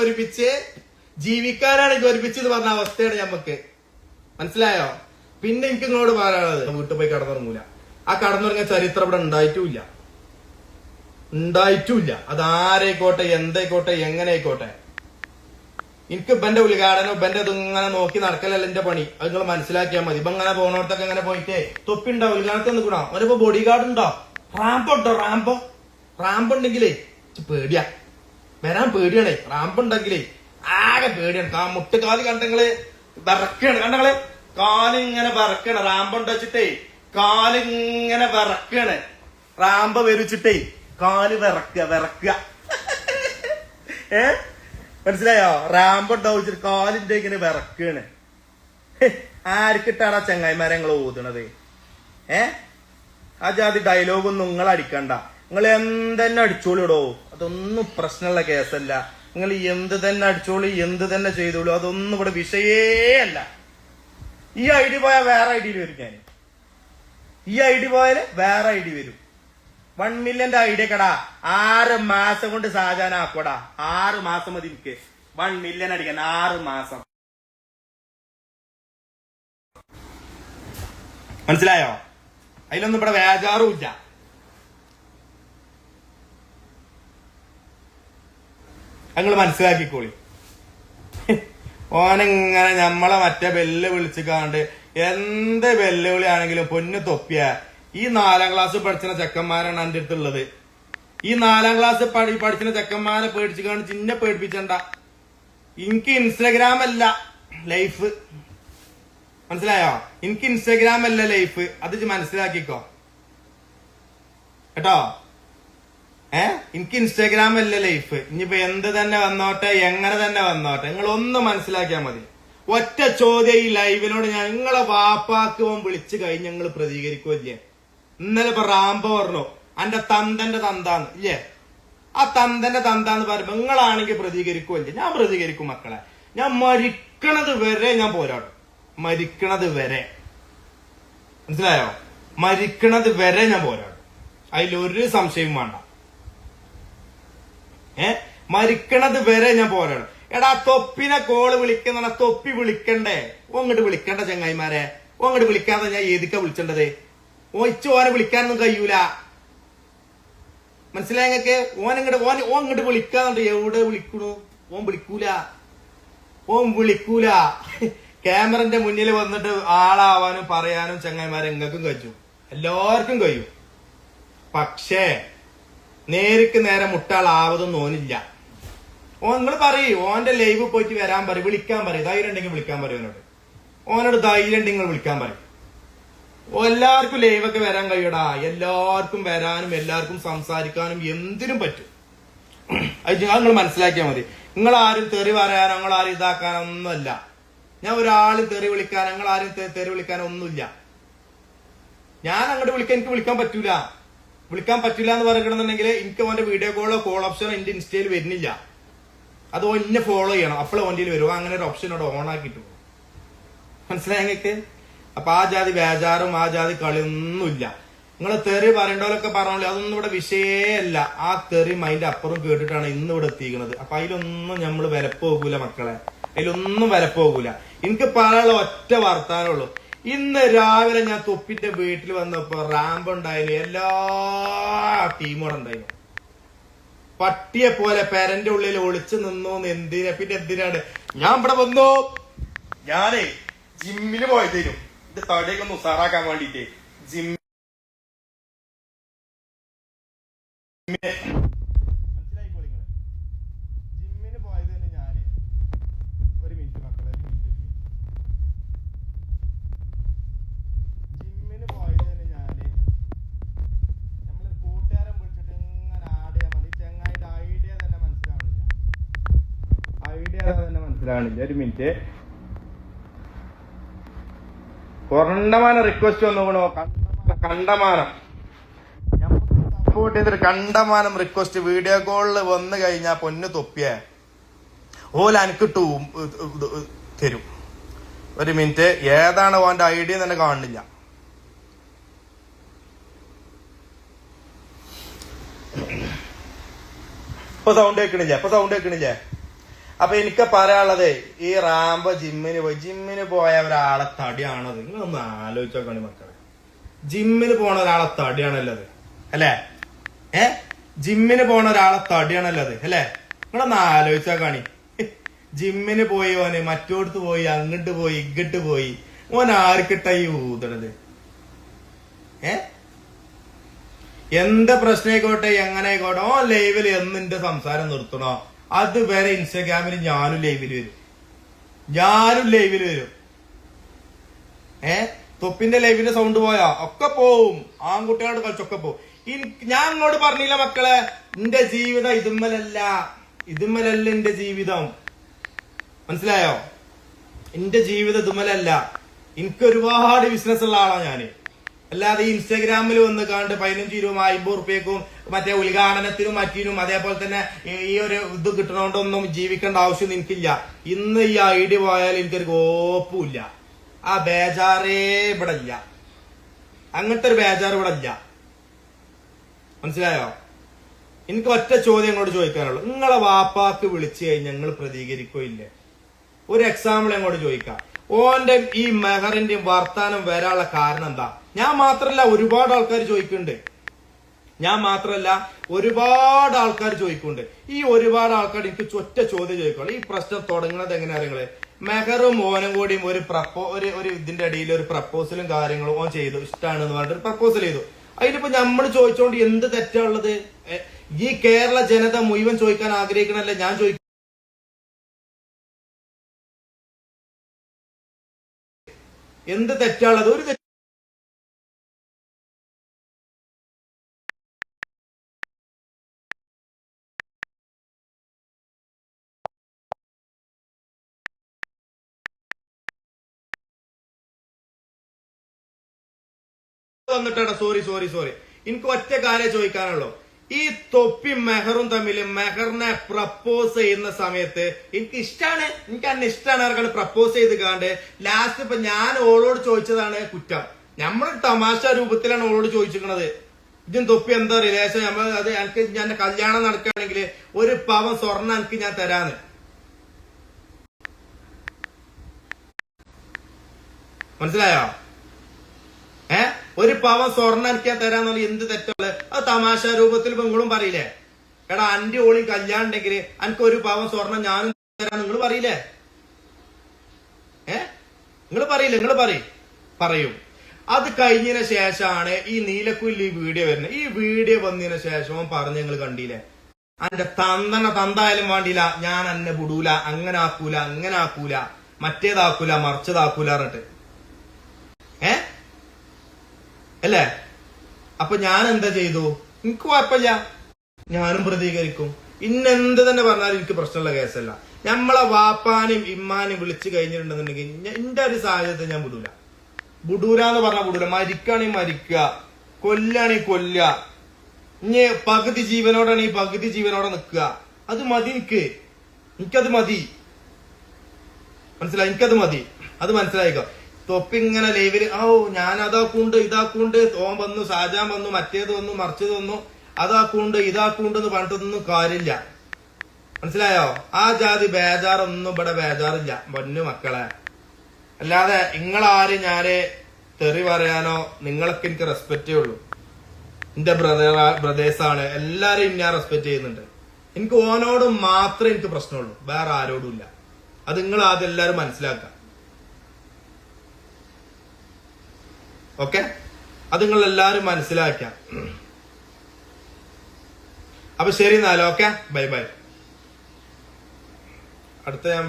ഒരുമിച്ച് ജീവിക്കാനാണെങ്കിൽ ഒരുമിച്ച് എന്ന് പറഞ്ഞ അവസ്ഥയാണ് ഞമ്മക്ക്. മനസ്സിലായോ? പിന്നെ എനിക്ക് നിങ്ങളോട് പറയാനുള്ളത്, വീട്ടിൽ പോയി കടന്നുറങ്ങൂല. ആ കടന്നുറങ്ങിയ ചരിത്രം ഇവിടെ ഉണ്ടായിട്ടുമില്ല. അത് ആരായിക്കോട്ടെ, എന്തായിക്കോട്ടെ, എങ്ങനെ ആയിക്കോട്ടെ. എനിക്ക് ഇബന്റെ ഉദ്ഘാടനം ഇബന്റെ ഇതിങ്ങനെ നോക്കി നടക്കലല്ല എന്റെ പണി. അത് നിങ്ങൾ മനസ്സിലാക്കിയാൽ മതി. ഇപ്പൊ ഇങ്ങനെ പോണോടത്തൊക്കെ ഇങ്ങനെ പോയിട്ടേ തൊപ്പിണ്ടോ ഉദ്ഘാടനത്തിൽ നിൽക്കണോ? അവനിപ്പോ ബോഡി ഗാർഡ് ഉണ്ടോ? റാമ്പോ ഉണ്ടോ? റാമ്പ് ഉണ്ടെങ്കിലേ പേടിയാ, വരാൻ പേടിയാണേ. റാമ്പ് ഉണ്ടെങ്കിലേ ആകെ പേടിയാണ്. മുട്ടുകാല് കണ്ടങ്ങള് വിറക്കാണ്, കണ്ടങ്ങള് കാലിങ്ങനെ വിറക്കാണ്. റാമ്പുണ്ട് വെച്ചിട്ടേ കാലിങ്ങനെ വിറക്കാണ്. റാമ്പ് വരിച്ചിട്ടേ കാല് വിറക്കുക മനസ്സിലായോ? റാമ്പ് ഉണ്ടാവിച്ചിട്ട് കാലിന്റെ ഇങ്ങനെ വിറക്കാണ്. ആർക്കിട്ടാണ് ചങ്ങായിമാരെ നിങ്ങൾ ഓതുന്നത്? ആ ജാതി ഡയലോഗൊന്നും നിങ്ങൾ അടിക്കണ്ട. നിങ്ങൾ എന്തെന്നെ അടിച്ചോളിടോ, അതൊന്നും പ്രശ്നമുള്ള കേസല്ല. നിങ്ങൾ എന്ത് തന്നെ അടിച്ചോളി, എന്ത് തന്നെ ചെയ്തോളൂ, അതൊന്നും ഇവിടെ വിഷയേ അല്ല. ഈ ഐഡി പോയാൽ വേറെ ഐഡിയിൽ വരും. ഞാൻ ഈ ഐഡി പോയാല് വേറെ ഐഡി വരും. 1 മില്യന്റെ ഐഡിയ കടാ 6 മാസം കൊണ്ട് സാജാനാക്കോടാ. 6 മാസം മതി എനിക്ക് 1 മില്യൺ അടിക്കാൻ. 6 മാസം. മനസ്സിലായോ? അതിലൊന്നും ഇവിടെ വേജാറും ഇല്ല. നിങ്ങൾ മനസ്സിലാക്കിക്കോളി. ഓനെങ്ങനെ നമ്മളെ മറ്റേ ബെല്ല് വിളിച്ചു കാണ്ട് എന്ത് വെല്ലുവിളി ആണെങ്കിലും പൊന്നു തൊപ്പിയ. ഈ 4ാം ക്ലാസ് പഠിക്കുന്ന ചെക്കന്മാരാണ് എന്റെ അടുത്തുള്ളത്. ഈ 4ാം ക്ലാസ് പഠിക്കുന്ന ചെക്കന്മാരെ പേടിച്ചു കാണ്ട് ചിന്നെ പേടിപ്പിച്ചണ്ട. എനിക്ക് ഇൻസ്റ്റഗ്രാം അല്ല ലൈഫ്. മനസ്സിലായോ? എനിക്ക് ഇൻസ്റ്റഗ്രാം അല്ല ലൈഫ്. അത് മനസ്സിലാക്കിക്കോ കേട്ടോ. എനിക്ക് ഇൻസ്റ്റാഗ്രാം അല്ല ലൈഫ്. ഇനിയിപ്പോ എന്ത് തന്നെ വന്നോട്ടെ, എങ്ങനെ തന്നെ വന്നോട്ടെ, നിങ്ങൾ ഒന്ന് മനസ്സിലാക്കിയാൽ മതി. ഒറ്റ ചോദ്യം ഈ ലൈവിനോട് ഞാൻ, നിങ്ങളെ വാപ്പാക്ക് വിളിച്ചു കഴിഞ്ഞ് നിങ്ങൾ പ്രതികരിക്കുമല്ലേ? ഇന്നലെ ഇപ്പൊ റാമ്പോ പറഞ്ഞു എന്റെ തന്തന്റെ തന്താന്ന് ഇല്ലേ? ആ തന്തന്റെ തന്താന്ന് പറയുമ്പോ നിങ്ങളാണെങ്കിൽ പ്രതികരിക്കുമല്ലേ? ഞാൻ പ്രതികരിക്കും മക്കളെ. ഞാൻ മരിക്കണത് വരെ ഞാൻ പോരാടും. മരിക്കണത് വരെ. മനസ്സിലായോ? മരിക്കണത് വരെ ഞാൻ പോരാടും. അതിലൊരു സംശയവും വേണ്ട. മരിക്കണത് വരെ ഞാൻ പോരാടും. എടാ തൊപ്പിനെ കോള് വിളിക്കുന്ന തൊപ്പി വിളിക്കണ്ടേ? ഓങ്ങോട്ട് വിളിക്കണ്ട ചങ്ങായിമാരെ. ഓങ്ങോട്ട് വിളിക്കാതെ ഞാൻ ഏതൊക്കെ വിളിച്ചേണ്ടത്? ഓനെ വിളിക്കാനൊന്നും കഴിയൂല. മനസ്സിലായ ഞങ്ങൾക്ക്? ഓങ്ങോട്ട് വിളിക്കാന്നുണ്ട്. എവിടെ വിളിക്കണു? ഓൻ വിളിക്കൂല. ക്യാമറന്റെ മുന്നിൽ വന്നിട്ട് ആളാവാനും പറയാനും ചങ്ങായിമാരെ എങ്ങൾക്കും കഴിച്ചു, എല്ലാവർക്കും കഴിയും. പക്ഷേ നേരിക്ക് നേരെ മുട്ടാളാവതൊന്നും ഓനില്ല. നിങ്ങൾ പറയും ഓന്റെ ലൈവ് പോയിട്ട് വരാൻ പറയും, വിളിക്കാൻ പറയും. ധൈര്യം ഉണ്ടെങ്കിൽ വിളിക്കാൻ പറയും ഓനോട്. ഓനോട് ധൈര്യം ഉണ്ടെങ്കിൽ വിളിക്കാൻ പറയും. എല്ലാവർക്കും ലൈവൊക്കെ വരാൻ കഴിയൂടാ. എല്ലാവർക്കും വരാനും എല്ലാവർക്കും സംസാരിക്കാനും എന്തിനും പറ്റും. അത് നിങ്ങൾ മനസ്സിലാക്കിയാൽ മതി. നിങ്ങളാരും തെറി പറയാനോ നിങ്ങളാരും ഇതാക്കാനോ ഒന്നുമല്ല. ഞാൻ ഒരാളും തെറി വിളിക്കാനോ നിങ്ങളാരും തെറി വിളിക്കാനോ ഒന്നുമില്ല. ഞാൻ അങ്ങോട്ട് എനിക്ക് വിളിക്കാൻ പറ്റൂല എന്ന് പറയണമെന്നുണ്ടെങ്കിൽ എനിക്ക് ഓന്റെ വീഡിയോ കോൾ ഓപ്ഷൻ എന്റെ ഇൻസ്റ്റയിൽ വരുന്നില്ല. അത് ഓന്നെ ഫോളോ ചെയ്യണം, അപ്പോൾ ഓൻ്റെ വരും. അങ്ങനെ ഒരു ഓപ്ഷൻ അവിടെ ഓൺ ആക്കിയിട്ട് പോകും. മനസ്സിലായ നിങ്ങൾക്ക്? അപ്പൊ ആ ജാതി ബേജാറും ആ ജാതി കളിയൊന്നുമില്ല. നിങ്ങൾ തെറി പറയേണ്ടവരൊക്കെ പറഞ്ഞോളൂ, അതൊന്നും ഇവിടെ വിഷയമല്ല. ആ തെറി മൈൻഡ് അപ്പുറം കേട്ടിട്ടാണ് ഇന്ന് ഇവിടെ എത്തിക്കുന്നത്. അപ്പൊ അതിലൊന്നും നമ്മൾ വിലപ്പോകൂല മക്കളെ, അതിലൊന്നും വിലപ്പോകൂല. എനിക്ക് പറയാനുള്ള ഒറ്റ വർത്താനമുള്ളൂ. ഇന്ന് രാവിലെ ഞാൻ തൊപ്പിന്റെ വീട്ടിൽ വന്നപ്പോ റാമ്പ് ഉണ്ടായിരുന്നു. എല്ലാ ടീമോടെ ഉണ്ടായിരുന്നു. പട്ടിയെ പോലെ പെരന്റെ ഉള്ളിൽ ഒളിച്ചു നിന്നു. എന്തിനാണ് ഞാൻ ഇവിടെ വന്നു? ഞാനേ ജിമ്മിന് പോയതേനും ഇത് തടിയൊക്കെ ഒന്ന് ഉസാറാക്കാൻ വേണ്ടിട്ട് ജിമ്മിന് പോയതേനും ഞാന്. ഒരു മിനിറ്റ് മക്കളെ, ജിമ്മിന് പോയതേനും ഞാന്. നമ്മളൊരു കൂട്ടുകാരൻ വിളിച്ചിട്ട് ഇങ്ങനെ ആടിയാ മതി. ചെങ്ങായിന്റെ ഐഡിയ തന്നെ മനസ്സിലാവണില്ല. ഒരു മിനിറ്റ്. കൊറണ്ടമാനം റിക്വസ്റ്റ് വന്നു. കണ്ടമാനം സപ്പോർട്ട് ചെയ്തിട്ട് കണ്ടമാനം റിക്വസ്റ്റ് വീഡിയോ കോളിൽ വന്നു കഴിഞ്ഞാ പൊന്നു തൊപ്പിയ ഓല എനിക്കിട്ടു തരും. ഒരു മിനിറ്റ്. ഏതാണ് ഓന്റെ ഐഡിയ തന്നെ കാണുന്നില്ല. ഇപ്പൊ സൗണ്ട് കേൾക്കണില്ലേ? അപ്പൊ എനിക്ക് പറയാനുള്ളത് ഈ റാംബോ ജിമ്മിന് പോയ ഒരാളെ തടിയാണത്. നിങ്ങളൊന്ന് ആലോചിച്ചോക്കണി മക്കളെ, ജിമ്മിന് പോണ ഒരാളെ തടിയാണല്ലത് അല്ലേ? ജിമ്മിന് പോണ ഒരാളെ തടിയാണല്ലത് അല്ലേ? നിങ്ങളൊന്ന് ആലോചിച്ചോക്കണി. ജിമ്മിന് പോയി ഓന് മറ്റോടത്ത് പോയി, അങ്ങോട്ട് പോയി, ഇങ്ങോട്ട് പോയി, ഓൻ ആർക്കിട്ട ഈ ഊതണത്? എന്താ പ്രശ്നമായിക്കോട്ടെ, എങ്ങനെ ആയിക്കോട്ടെ, ഓ ലൈവില് എന്നിന്റെ സംസാരം നിർത്തണോ അതുവരെ ഇൻസ്റ്റാഗ്രാമിൽ ഞാനും ലൈവിൽ വരും. തൊപ്പിന്റെ ലൈവിന്റെ സൗണ്ട് പോയാ ഒക്കെ പോവും, ആൺകുട്ടികളോട് കളിച്ചൊക്കെ പോവും. ഞാൻ അങ്ങോട്ട് പറഞ്ഞില്ല മക്കളെ, എന്റെ ജീവിതം ഇതുമ്മലല്ല എന്റെ ജീവിതം, മനസ്സിലായോ? എന്റെ ജീവിതം ഇതുമ്മലല്ല. എനിക്ക് ഒരുപാട് ബിസിനസ് ഉള്ള ആളാ ഞാന്. അല്ലാതെ ഈ ഇൻസ്റ്റാഗ്രാമിൽ വന്ന് കണ്ട് 15-20 50 റുപ്യക്കും മറ്റേ ഉദ്ഘാടനത്തിനും മറ്റിനും അതേപോലെ തന്നെ ഈ ഒരു ഇത് കിട്ടണോണ്ടൊന്നും ജീവിക്കേണ്ട ആവശ്യം എനിക്കില്ല. ഇന്ന് ഈ ഐഡി പോയാൽ എനിക്കൊരു കോപ്പുമില്ല. ആ ബേജാറേ ഇവിടെ ഇല്ല, അങ്ങനത്തെ ഒരു ബേജാർ ഇവിടെ ഇല്ല, മനസ്സിലായോ? എനിക്ക് ഒറ്റ ചോദ്യം അങ്ങോട്ട് ചോദിക്കാനുള്ളൂ. നിങ്ങളെ വാപ്പാക്ക് വിളിച്ചു കഴിഞ്ഞാൽ ഞങ്ങൾ പ്രതികരിക്കോ ഇല്ലേ? ഒരു എക്സാമ്പിൾ അങ്ങോട്ട് ചോദിക്കാം. ഓന്റെ ഈ മെഹറിന്റെ വർത്താനം വരാനുള്ള കാരണം എന്താ? ഞാൻ മാത്രല്ല ഒരുപാട് ആൾക്കാർ ചോദിക്കുന്നുണ്ട്. ഈ ഒരുപാട് ആൾക്കാർ എനിക്ക് ഒറ്റ ചോദ്യം ചോദിക്കുള്ളൂ. ഈ പ്രശ്നം തുടങ്ങുന്നത് എങ്ങനെയാ നിങ്ങള്? മെഹറും ഓനും കൂടിയും ഒരു ഇതിന്റെ ഇടയിൽ ഒരു പ്രപ്പോസലും കാര്യങ്ങളും ഓൻ ചെയ്തു, ഇഷ്ടമാണെന്ന് പറഞ്ഞിട്ട് പ്രപ്പോസൽ ചെയ്തു. അതിനിപ്പോ നമ്മൾ ചോദിച്ചോണ്ട് എന്ത് തെറ്റാണുള്ളത്? ഈ കേരള ജനത മുഴുവൻ ചോദിക്കാൻ ആഗ്രഹിക്കണല്ലേ ഞാൻ ചോദിക്കും. എന്ത് തെറ്റാണുള്ളത്? ഒരു വന്നിട്ടാണ് സോറി എനിക്ക് ഒറ്റ കാര്യം ചോദിക്കാനുള്ളൂ. ഈ തൊപ്പി മെഹറും തമ്മിൽ മെഹറിനെ പ്രപ്പോസ് ചെയ്യുന്ന സമയത്ത് എനിക്ക് ഇഷ്ടമാണ്, എനിക്ക് അന്നെ ഇഷ്ടമാണ് ആർക്കാണ് പ്രപ്പോസ് ചെയ്ത് കാണ്ട് ലാസ്റ്റ് ഇപ്പൊ ഞാൻ ഓളോട് ചോദിച്ചതാണ് കുറ്റം. നമ്മൾ തമാശ രൂപത്തിലാണ് ഓളോട് ചോദിച്ചിരിക്കണത്, ഇതും തൊപ്പി എന്താ റിലേഷൻ, അത് എനിക്ക് ഞാൻ കല്യാണം നടക്കുകയാണെങ്കിൽ 1 പവൻ സ്വർണ്ണം എനിക്ക് ഞാൻ തരാന്ന്. മനസ്സിലായോ? 1 പവൻ സ്വർണ്ണം എനിക്ക് ഞാൻ തരാന്നുള്ള എന്ത് തെറ്റുള്ളത്? അത് തമാശ രൂപത്തിൽ പെങ്ങളും പറയില്ലേ, എടാ അന്റെ ഓളി കല്യാണം ഉണ്ടെങ്കിൽ എനിക്ക് 1 പവൻ സ്വർണ്ണം ഞാനും തരാൻ നിങ്ങൾ പറയില്ലേ? നിങ്ങൾ പറയും. അത് കഴിഞ്ഞതിന് ശേഷമാണ് ഈ നീലക്കുയിൽ ഈ വീഡിയോ വരുന്നത്. ഈ വീഡിയോ വന്നതിന് ശേഷം പറഞ്ഞ് നിങ്ങൾ കണ്ടില്ലേ, അന്റെ തന്തായാലും വേണ്ടിയില്ല, ഞാൻ എന്നെ വിടൂല, അങ്ങനെ ആക്കൂല, മറ്റേതാക്കൂല, മറിച്ചതാക്കൂല പറഞ്ഞിട്ട് അല്ലേ? അപ്പൊ ഞാൻ എന്താ ചെയ്തു? എനിക്ക് കുഴപ്പമില്ല, ഞാനും പ്രതികരിക്കും. ഇന്നെന്ത് തന്നെ പറഞ്ഞാലും എനിക്ക് പ്രശ്നമുള്ള കേസല്ല. നമ്മളെ വാപ്പാനും ഇമ്മാനും വിളിച്ചു കഴിഞ്ഞിട്ടുണ്ടെന്നുണ്ടെങ്കിൽ എന്റെ ഒരു സാഹചര്യത്തെ ഞാൻ വിടൂലെന്ന് പറഞ്ഞാൽ വിടൂല. മരിക്കുകയാണെങ്കിൽ മരിക്കുക, കൊല്ലാണെങ്കിൽ കൊല്ലുക. ഇനി പകുതി ജീവനോടാണെങ്കിൽ പകുതി ജീവനോടെ നിൽക്കുക. അത് മതി എനിക്കത് മതി. മനസ്സിലായി? എനിക്കത് മതി. അത് മനസ്സിലായിക്കോ. തൊപ്പിങ്ങനെ ലൈവില് ഞാൻ ഇതാക്കൂണ്ട് ഓൻ വന്നു, ഷാജാൻ വന്നു, മറ്റേത് വന്നു, മറിച്ചത് വന്നു, ഇതാക്കൂണ്ട് എന്ന് പറഞ്ഞിട്ടൊന്നും കാര്യമില്ല. മനസ്സിലായോ? ആ ജാതി ബേജാറൊന്നും ഇവിടെ ബേജാറില്ല പൊന്നു മക്കളെ. അല്ലാതെ നിങ്ങളാരും ഞാന് തെറി പറയാനോ, നിങ്ങളൊക്കെ എനിക്ക് റെസ്പെക്റ്റേ ഉള്ളൂ. എന്റെ ബ്രദേഴ്സാണ്, എല്ലാരെയും ഞാൻ റെസ്പെക്ട് ചെയ്യുന്നുണ്ട്. എനിക്ക് ഓനോട് മാത്രമേ എനിക്ക് പ്രശ്നമുള്ളൂ, വേറെ ആരോടും ഇല്ല. അത് നിങ്ങൾ ആദ്യം എല്ലാരും മനസ്സിലാക്കുക. ഓക്കെ? അത് നിങ്ങൾ എല്ലാരും മനസ്സിലാക്കാം. അപ്പൊ ശരി എന്നാലും ഓക്കെ, ബൈ. അടുത്ത ഞാൻ